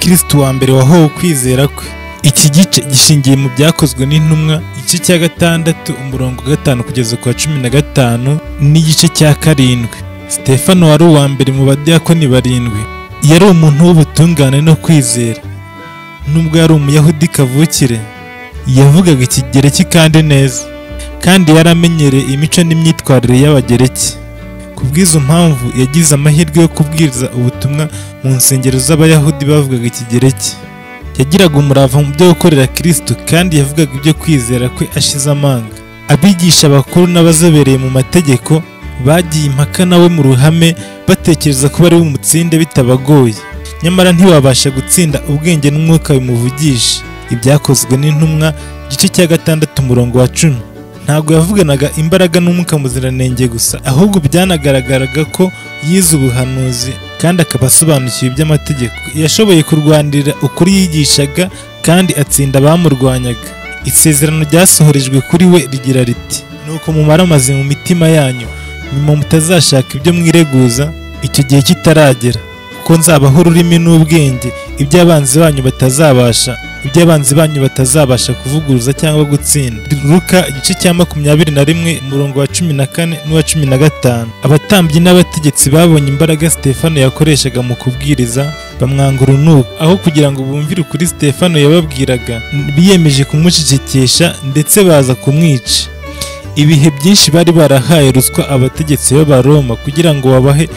Kristo wa mbere wahowe kwizera kwe. Iki gice gishingiye mu byakozwe n'intumwa igice cya 6 umurongo 5 kugeza ku 15 n'igice cya 7. Stephano wari uwa mbere mu badiyakoni 7. Yari umuntu w'ubutungane no kwizera. Nubwo yari umuyahudi kavukire, yavugaga ikigereki kandi neza, kandi yaramenyereye imico n'imyitwarire y'abagereki. Kubw'izo mpamvu yagize amahirwe yo kubwiriza ubutumwa mu nsengero z'abayahudi bavugaga ikigereki. Yagiraga umurava mu byo gukorera Kristo kandi yavugaga ibyo kwizera kwe ashize amanga. Abigisha bakuru n'abazobereye mu mategeko bagiye impaka nawe mu ruhame batekereza ko bari bumutsinde bitabagoye. Nyamara ntiwabasha gutsinda ubwenge n'umwuka bimuvugisha. Ibyakozwe n'intumwa igice cya 6 umurongo wa 10. Ntabwo yavuganaga imbaraga n'umwuka muziranenge gusa, ahubwo byanagaragaraga ko yize ubuhanuzi kandi akaba asobanukiwe iby'amategeko. Yashoboye kurwanirira ukuri yigishaga kandi atsinda abamurwanyaga. Isezerano ryasohorejwe kuri we rigira riti: nuko mumaramaze mu mitima yanyu, nyuma mutazashaka ibyo mwireguza icyo gihe kitaragera, kuko nzabaho ururimi n'ubwenge iby'abanzi banyu batazabasha kuvuguruza cyangwa gutsinda. Luka igice cya 21 umurongo wa 14 n'uwa 15. Abatambyi n'abategetsi babonye imbaraga Stephano yakoreshaga mu kubwiriza, bamwanga urunuka. Aho kugira ngo bumvire ukuri Stephano yababwiraga, biyemeje kumucecekesha ndetse baza kumwica. Ibihe byinshi bari barahaye ruswa abategetsi b'Abaroma kugira ngo babahe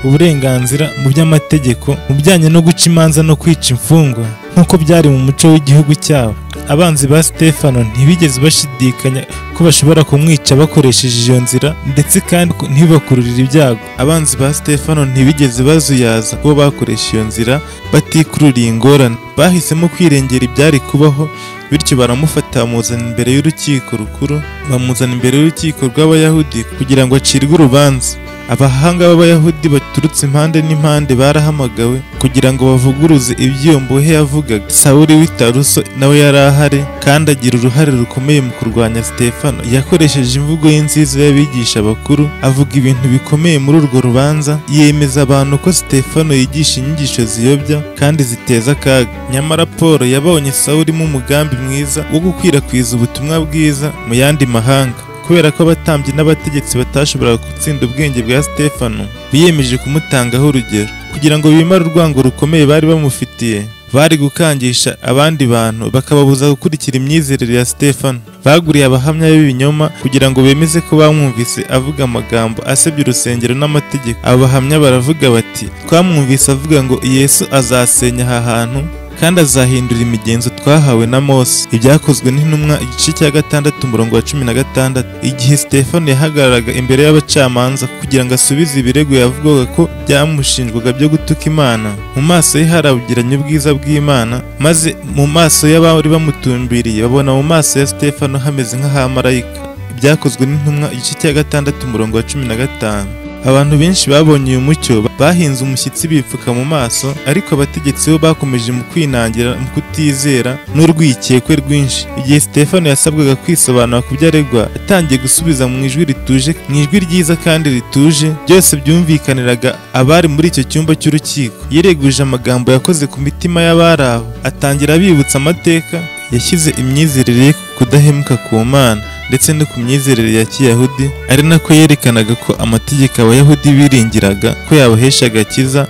uburenganzira mu by'amategeko mu bijyanye no guca imanza no kwica imfungwa nk'uko byari mu muco w'igihugu cyabo. Abanzi ba Stephano ntibigeze bashidikanya ko bashobora kumwica bakoresheje iyo nzira, ndetse kandi ntibakururire ibyago. Abanzi ba Stephano ntibigeze bazuyaza ko bakoresha iyo nzira batikururiye ingorane. Bahisemo kwirengera ibyari kubaho, bityo baramufata bamuzana imbere y'urukiko rukuru, bamuzana imbere y'urukiko rw'Abayahudi kugira ngo acirwe urubanza. Abahanga b'Abayahudi baturutse impande n'impande barahamagawe kugira ngo bavuguruze ibyo mbohe yavugaga. Sawuli w'i Taruso nawe yari ahari kandi agira uruhare rukomeye mu kurwanya Stephano. Yakoresheje imvugo ye nziza y'abigisha bakuru, avuga ibintu bikomeye muri urwo rubanza, yemeza abantu ko Stephano yigisha inyigisho ziyobya kandi ziteza akaga. Nyamara Paul yabonye Sawuli mu mugambi mwiza wo gukwirakwiza ubutumwa bwiza mu yandi mahanga. Kubera ko abatambyi n'abategetsi batashoboraga gutsinda ubwenge bwa Stephano, biyemeje kumutangaho urugero kugira ngo bimare urwango rukomeye bari bamufitiye. Bari gukangisha abandi bantu bakababuza gukurikira imyizerere ya Stephano. Baguriye abahamya b'ibinyoma kugira ngo bemeze ko bamwumvise avuga amagambo asebya urusengero n'amategeko. Abo bahamya baravuga bati: twamwumvise avuga ngo Yesu azasenya aha hantu kandi azahindura imigenzo twahawe na Mose. Ibyakozwe n'intumwa igice cya 6 umurongo wa 16. Igihe Stephano yahagararaga imbere y'abacamanza kugira ngo asubize ibirego yavugaga ko byamushinjwaga byo gutuka Imana, mu maso ye harabugiranye ubwiza bw'Imana, maze mu maso y'abari bamutumbiriye babona mu maso ya Stephano hameze nk'ahamarayika. Ibyakozwe n'intumwa igice cya 6 umurongo wa 15. Abantu benshi babonye uyu mucyo bahinze umushyitsi bipfuka mu maso, ariko abategetsi bo bakomeje mu kwinangira mu kutizera n'urwikekwe rwinshi. Igihe Stephano yasabwaga kwisobanura ku byo aregwa, yatangiye gusubiza mu ijwi rituje, mu ijwi ryiza kandi rituje, byose byumvikaniraga abari muri icyo cyumba cy'urukiko. Yireguje amagambo yakoze ku mitima y'abari aho, atangira abibutsa amateka, yashyize imyizerere ye kudahemuka ku Mana ndetse no ku myizerere ya Kiyahudi, ari nako yerekanaga ko amategeko Abayahudi biringiraga ko yabahesha agakiza,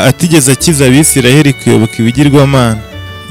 atigeze akiza Abisiraheli kuyoboka ibigirwamana.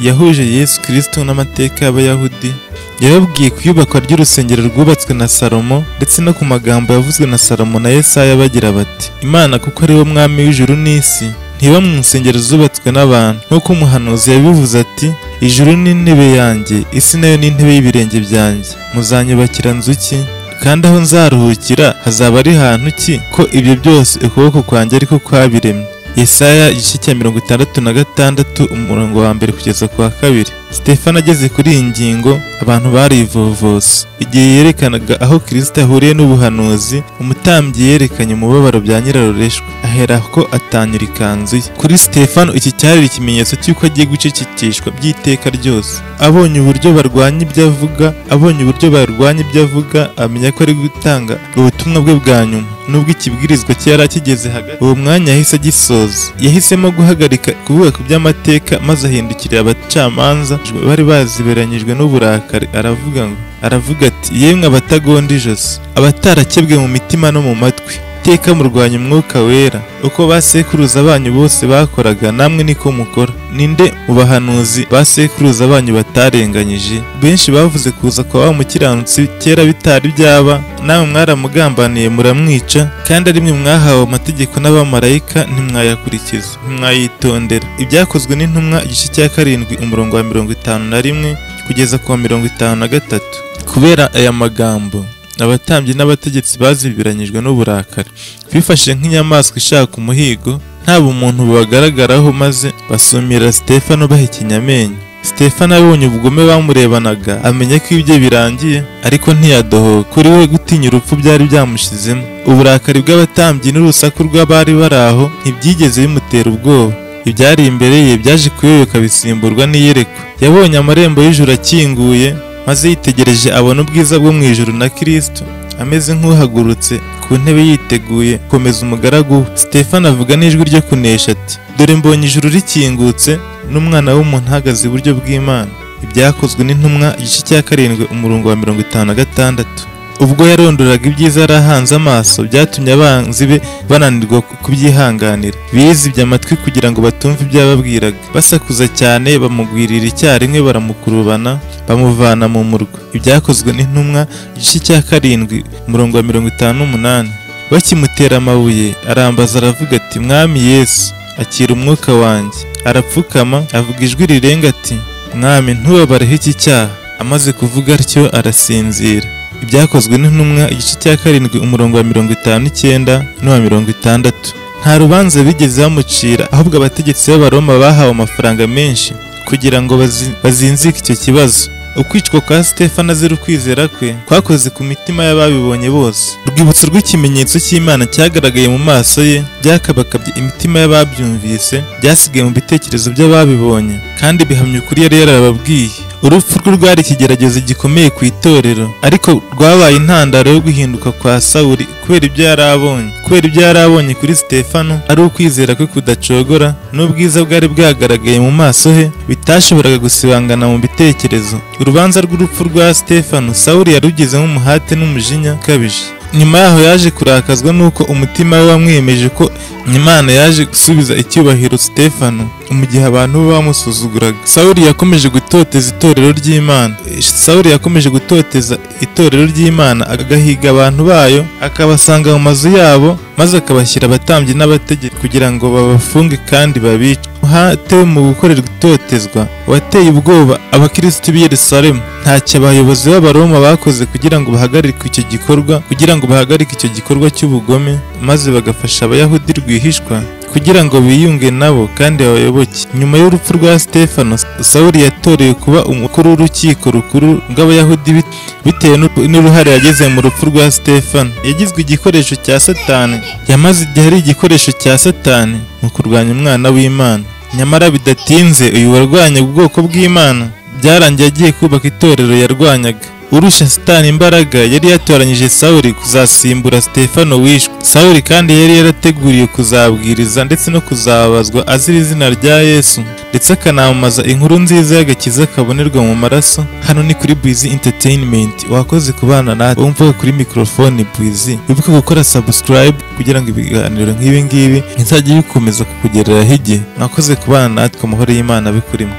Yahuje Yesu Kristo n'amateka y'Abayahudi. Yababwiye ku iyubakwa ry'urusengero rwubatswe na Salomo ndetse no ku magambo yavuzwe na Salomo na Yesaya bagira bati: Imana kuko ari wo mwami w'ijuru n'isi, ntiba mu nsengero zubatswe n'abantu. Nk'uko umuhanuzi yabivuze ati: ijuru ni intebe yanjye, isi nayo ni intebe y'ibirenge byanjye. Muzanyubakira nzu ki? Kandi aho nzaruhukira hazaba ari hantu ki? Ko ibyo byose ukuboko kwanjye ariko kwabiremye. Yesaya igice cya 66 umurongo wa 1 kugeza ku wa 2. Stephano ageze kuri iyi ngingo abantu barivovose. Igihe yerekanaga aho Kristo ahuriye n'ubuhanuzi, umutambyi yerekanye umubabaro bya nyirarureshwa, ahera ko atanyura ikanzu ye. Kuri Stephano iki cyari ikimenyetso cy'uko agiye gucecekeshwa by'iteka ryose. Abonye uburyo barwanya ibyo avuga, amenya ko ari gutanga ubutumwa bwe bwa nyuma. Nubwo ikibwirizwa cye yari akigeze hagati, uwo mwanya yahise agisoza. Yahisemo guhagarika kuvuga ku by'amateka, maze ahindukirira abacamanza bari baziberanyijwe n'uburakari, aravuga ati, yemwe abatagonda ijosi, abatarakebwe mu mitima no mu matwi, iteka murwanya umwuka wera, uko basekuruza banyu bose bakoraga, namwe niko mukora. Ninde mu bahanuzi basekuruza banyu batarenganyije? Benshi bavuze kuza kwa wa mukiranutsi kera bitari byaba, namwe mwaramugambaniye muramwica, kandi ari mwe mwahawe amategeko n'abamarayika ntimwayakurikiza, ntimwayitondera. Ibyakozwe n'intumwa igice cya 7 umurongo wa 51 kugeza ku wa 53. Kubera aya magambo, abatambyi n'abategetsi bazibiranyijwe n'uburakari, bifashe nk'inyamaswa ishaka umuhigo, nta bumuntu bubagaragaraho, maze basumira Stephano bahekenya amenyo. Stephano abonye ubugome bamurebanaga, amenya ko ibyo birangiye, ariko ntiyadohoka. Kuri we gutinya urupfu byari byamushizemo. Uburakari bw'abatambyi n'urusaku rw'abari bari aho ntibyigeze bimutera ubwoba. Ibyari imbere ye byaje kuyoyoka bisimburwa n'iyerekwa. Yabonye amarembo y'ijuru akinguye, maze yitegereje abona ubwiza bwo mu ijuru na Kristo ameze nk'uhagurutse ku ntebe yiteguye gukomeza umugaragu we. Stephano avuga n'ijwi ryo kunesha ati, dore mbonye ijuru rikingutse n'umwana w'umuntu ahagaze iburyo bw'Imana. Ibyakozwe n'intumwa igice cya 7 umurongo wa 56. Ubwo yarondoraga ibyiza yarahanze amaso, byatumye abanzi be bananirwa kubyihanganira. Bizibye amatwi kugira ngo batumve ibyo yababwiraga. Basakuza cyane, bamugwirira icyarimwe, baramukurubana, bamuvana mu murwa. Ibyakozwe n'intumwa igice cya 7 umurongo wa 58. Bakimutera amabuye, arambaza aravuga ati, Mwami Yesu, akira umwuka wanjye. Arapfukama, avuga ijwi rirenga ati, Mwami, ntubabareho iki cyaha. Amaze kuvuga atyo arasinzira. Ibyakozwe n'intumwa igice cya 7 umurongo wa 59 n'uwa 60. Nta rubanza bigeze bamucira, ahubwo abategetsi b'Abaroma bahawe amafaranga menshi kugira ngo bazinzike icyo kibazo. Ukwicwa kwa Stephano azira ukwizera kwe kwakoze ku mitima y'ababibonye bose. Urwibutso rw'ikimenyetso cy'Imana cyagaragaye mu maso ye, byakabakabye imitima y'ababyumvise, byasigaye mu bitekerezo by'ababibonye, kandi bihamya ukuri yari yarababwiye. Urupfu rwe rwari ikigeragezo gikomeye ku itorero, ariko rwabaye intandaro yo guhinduka kwa Sawuli kubera ibyo yari abonye kuri Stephano, ari ukwizera kwe kudacogora n'ubwiza bwari bwagaragaye mu maso he bitashoboraga gusibangana mu bitekerezo. Urubanza rw'urupfu rwa Stephano Sawuli yarugizemo umuhate n'umujinya ukabije. Nyuma yaho yaje kurakazwa nuko umutima we wamwemeje ko Imana yaje gusubiza icyubahiro Stephano mu gihe abantu bamusuzuguraga. Sawuli yakomeje gutoteza itorero ry'Imana, agahiga abantu bayo, akabasanga mu mazu yabo, maze akabashyira abatambyi n'abategetsi kugira ngo babafunge kandi babice. Umuhate mu gukorerwa itotezwa wateye ubwoba abakristo b'i Yerusalemu. Ntacyo abayobozi b'Abaroma bakoze kugira ngo bahagarike icyo gikorwa cy'ubugome, maze bagafasha Abayahudi rwihishwa kugira ngo biyunge nabo kandi babayoboke. Nyuma y'urupfu rwa Stephano, Sawuli yatorewe kuba umukuru w'urukiko rukuru rw'Abayahudi bitewe n'uruhare yagize mu rupfu rwa Stephano. Yagizwe igikoresho cya Satani, yamaze igihe ari igikoresho cya Satani mu kurwanya umwana w'Imana. Nyamara bidatinze uyu warwanya ubwoko bw'Imana byarangiye agiye kubaka itorero yarwanyaga. Urusha Satani imbaraga yari yatoranyije Sawuli kuzasimbura Stephano wishwe. Sawuli kandi yari yarateguriye kuzabwiriza ndetse no kuzabazwa azira izina rya Yesu, ndetse akanamamaza inkuru nziza y'agakiza kabonerwa mu maraso. Hano ni kuri Buizy Entertainement. Wakoze kubana natwe. Umvuga kuri microphone Buizy. Wibuke gukora subscribe kugira ngo ibiganiro nk'ibi ngibi bizajye bikomeza kukugereraho igihe. Mwakoze kubana natwe, amahoro y'Imana abe kuri mwe.